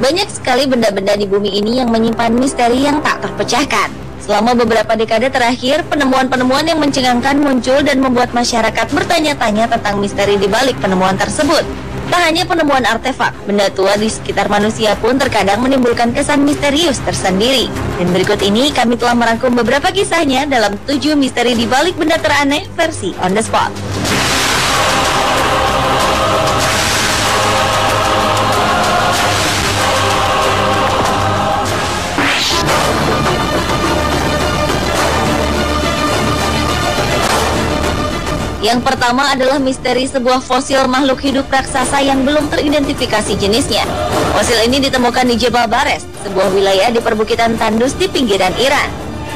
Banyak sekali benda-benda di bumi ini yang menyimpan misteri yang tak terpecahkan. Selama beberapa dekade terakhir, penemuan-penemuan yang mencengangkan muncul dan membuat masyarakat bertanya-tanya tentang misteri di balik penemuan tersebut. Tak hanya penemuan artefak, benda tua di sekitar manusia pun terkadang menimbulkan kesan misterius tersendiri. Dan berikut ini kami telah merangkum beberapa kisahnya dalam 7 misteri di balik benda teraneh versi On The Spot. Yang pertama adalah misteri sebuah fosil makhluk hidup raksasa yang belum teridentifikasi jenisnya. Fosil ini ditemukan di Jebel Barez, sebuah wilayah di perbukitan tandus di pinggiran Iran.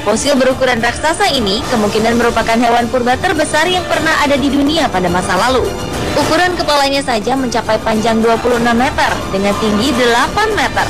Fosil berukuran raksasa ini kemungkinan merupakan hewan purba terbesar yang pernah ada di dunia pada masa lalu. Ukuran kepalanya saja mencapai panjang 26 meter dengan tinggi 8 meter.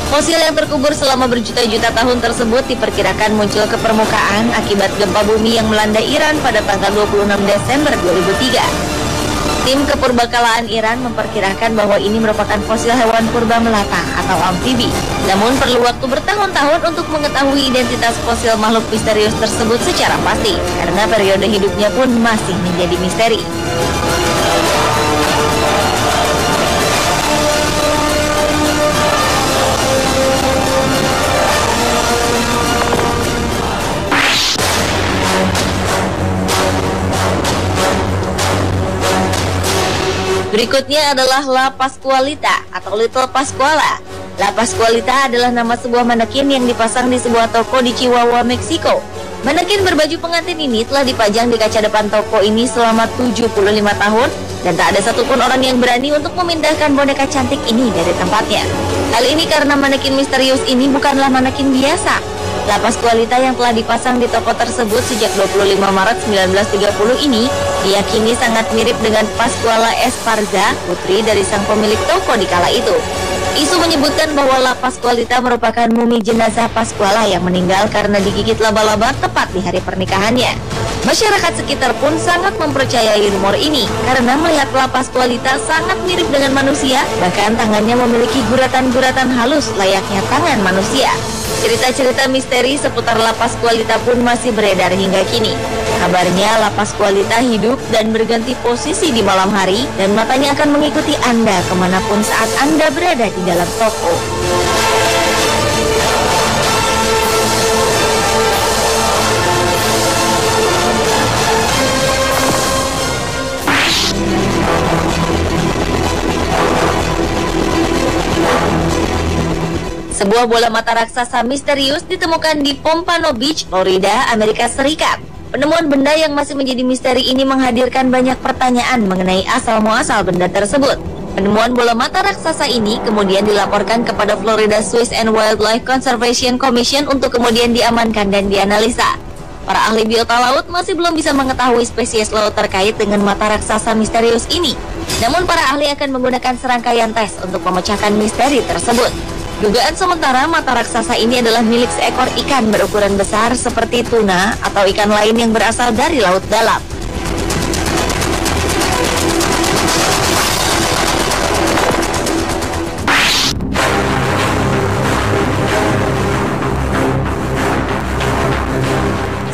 Fosil yang terkubur selama berjuta-juta tahun tersebut diperkirakan muncul ke permukaan akibat gempa bumi yang melanda Iran pada tanggal 26 Desember 2003. Tim kepurbakalaan Iran memperkirakan bahwa ini merupakan fosil hewan purba melata atau amfibi. Namun perlu waktu bertahun-tahun untuk mengetahui identitas fosil makhluk misterius tersebut secara pasti, karena periode hidupnya pun masih menjadi misteri. Berikutnya adalah La Pascualita atau Little Pascuala. La Pascualita adalah nama sebuah manekin yang dipasang di sebuah toko di Chihuahua, Meksiko. Manekin berbaju pengantin ini telah dipajang di kaca depan toko ini selama 75 tahun dan tak ada satupun orang yang berani untuk memindahkan boneka cantik ini dari tempatnya. Hal ini karena manekin misterius ini bukanlah manekin biasa. La Pascualita yang telah dipasang di toko tersebut sejak 25 Maret 1930 ini diyakini sangat mirip dengan Pascuala Esparza, putri dari sang pemilik toko di kala itu. Isu menyebutkan bahwa La Pascualita merupakan mumi jenazah Pascuala yang meninggal karena digigit laba-laba tepat di hari pernikahannya. Masyarakat sekitar pun sangat mempercayai rumor ini karena melihat La Pascualita sangat mirip dengan manusia, bahkan tangannya memiliki guratan-guratan halus layaknya tangan manusia. Cerita-cerita misteri seputar La Pascualita pun masih beredar hingga kini. Kabarnya La Pascualita hidup dan berganti posisi di malam hari dan matanya akan mengikuti Anda kemanapun saat Anda berada di dalam toko. Sebuah bola mata raksasa misterius ditemukan di Pompano Beach, Florida, Amerika Serikat. Penemuan benda yang masih menjadi misteri ini menghadirkan banyak pertanyaan mengenai asal-muasal benda tersebut. Penemuan bola mata raksasa ini kemudian dilaporkan kepada Florida Fish and Wildlife Conservation Commission untuk kemudian diamankan dan dianalisa. Para ahli biota laut masih belum bisa mengetahui spesies laut terkait dengan mata raksasa misterius ini. Namun para ahli akan menggunakan serangkaian tes untuk memecahkan misteri tersebut. Dugaan sementara mata raksasa ini adalah milik seekor ikan berukuran besar seperti tuna atau ikan lain yang berasal dari laut dalam.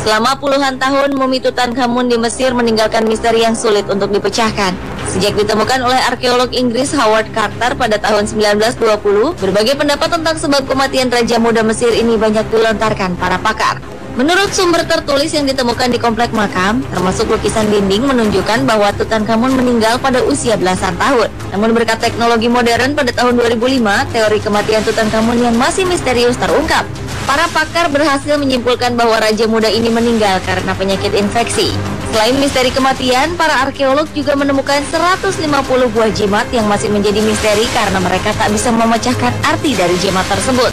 Selama puluhan tahun, mumi Tutankhamun di Mesir meninggalkan misteri yang sulit untuk dipecahkan. Sejak ditemukan oleh arkeolog Inggris Howard Carter pada tahun 1920, berbagai pendapat tentang sebab kematian Raja Muda Mesir ini banyak dilontarkan para pakar. Menurut sumber tertulis yang ditemukan di komplek makam, termasuk lukisan dinding menunjukkan bahwa Tutankhamun meninggal pada usia belasan tahun. Namun berkat teknologi modern pada tahun 2005, teori kematian Tutankhamun yang masih misterius terungkap. Para pakar berhasil menyimpulkan bahwa Raja Muda ini meninggal karena penyakit infeksi. Selain misteri kematian, para arkeolog juga menemukan 150 buah jimat yang masih menjadi misteri karena mereka tak bisa memecahkan arti dari jimat tersebut.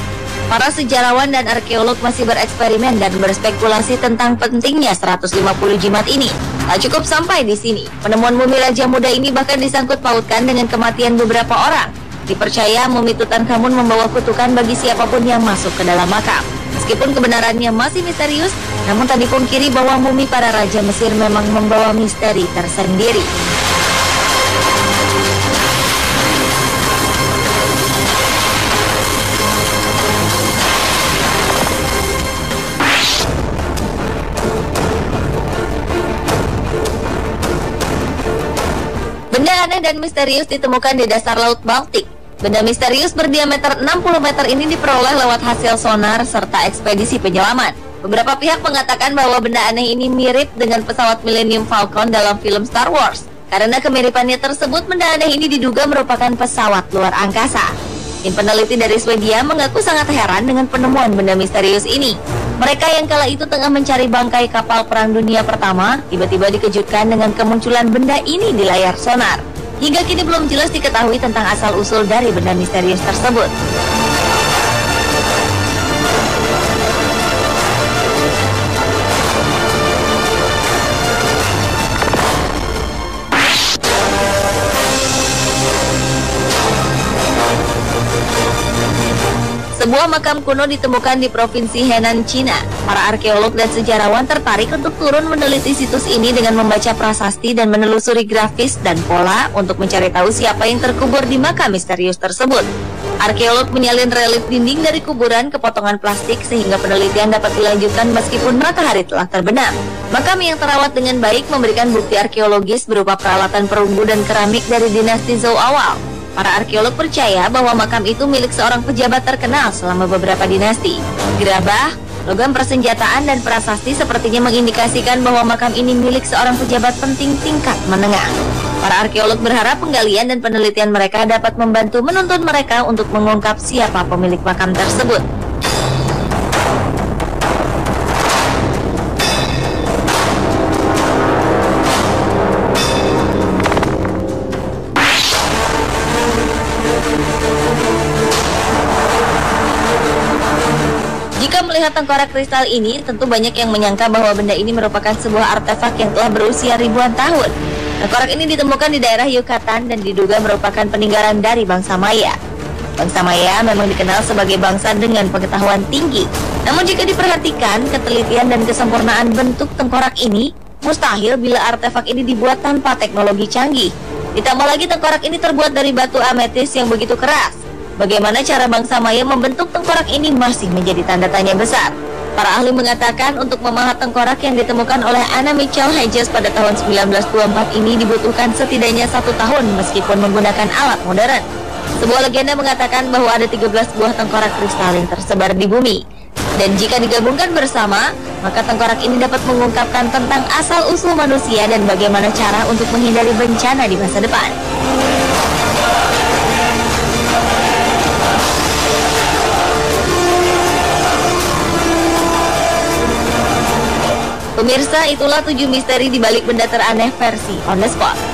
Para sejarawan dan arkeolog masih bereksperimen dan berspekulasi tentang pentingnya 150 jimat ini. Tak cukup sampai di sini, penemuan mumi Raja Muda ini bahkan disangkut pautkan dengan kematian beberapa orang. Dipercaya mumi Tutankhamun membawa kutukan bagi siapapun yang masuk ke dalam makam. Meskipun kebenarannya masih misterius, namun tak dipungkiri bahwa mumi para raja Mesir memang membawa misteri tersendiri. Benda aneh dan misterius ditemukan di dasar Laut Baltik. Benda misterius berdiameter 60 meter ini diperoleh lewat hasil sonar serta ekspedisi penyelaman. Beberapa pihak mengatakan bahwa benda aneh ini mirip dengan pesawat Millennium Falcon dalam film Star Wars. Karena kemiripannya tersebut, benda aneh ini diduga merupakan pesawat luar angkasa. Tim peneliti dari Swedia mengaku sangat heran dengan penemuan benda misterius ini. Mereka yang kala itu tengah mencari bangkai kapal Perang Dunia Pertama, tiba-tiba dikejutkan dengan kemunculan benda ini di layar sonar. Hingga kini belum jelas diketahui tentang asal-usul dari benda misterius tersebut. Sebuah makam kuno ditemukan di Provinsi Henan, Cina. Para arkeolog dan sejarawan tertarik untuk turun meneliti situs ini dengan membaca prasasti dan menelusuri grafis dan pola untuk mencari tahu siapa yang terkubur di makam misterius tersebut. Arkeolog menyalin relief dinding dari kuburan ke potongan plastik sehingga penelitian dapat dilanjutkan meskipun matahari telah terbenam. Makam yang terawat dengan baik memberikan bukti arkeologis berupa peralatan perunggu dan keramik dari dinasti Zhou awal. Para arkeolog percaya bahwa makam itu milik seorang pejabat terkenal selama beberapa dinasti. Gerabah, logam persenjataan, dan prasasti sepertinya mengindikasikan bahwa makam ini milik seorang pejabat penting tingkat menengah. Para arkeolog berharap penggalian dan penelitian mereka dapat membantu menuntun mereka untuk mengungkap siapa pemilik makam tersebut. Jika melihat tengkorak kristal ini, tentu banyak yang menyangka bahwa benda ini merupakan sebuah artefak yang telah berusia ribuan tahun. Tengkorak ini ditemukan di daerah Yucatan dan diduga merupakan peninggalan dari bangsa Maya. Bangsa Maya memang dikenal sebagai bangsa dengan pengetahuan tinggi. Namun jika diperhatikan, ketelitian dan kesempurnaan bentuk tengkorak ini mustahil bila artefak ini dibuat tanpa teknologi canggih. Ditambah lagi tengkorak ini terbuat dari batu ametis yang begitu keras. Bagaimana cara bangsa Maya membentuk tengkorak ini masih menjadi tanda tanya besar. Para ahli mengatakan untuk memahat tengkorak yang ditemukan oleh Anna Mitchell Hedges pada tahun 1924 ini dibutuhkan setidaknya 1 tahun meskipun menggunakan alat modern. Sebuah legenda mengatakan bahwa ada 13 buah tengkorak kristal yang tersebar di bumi. Dan jika digabungkan bersama, maka tengkorak ini dapat mengungkapkan tentang asal-usul manusia dan bagaimana cara untuk menghindari bencana di masa depan. Pemirsa, itulah 7 misteri di balik benda teraneh versi On The Spot.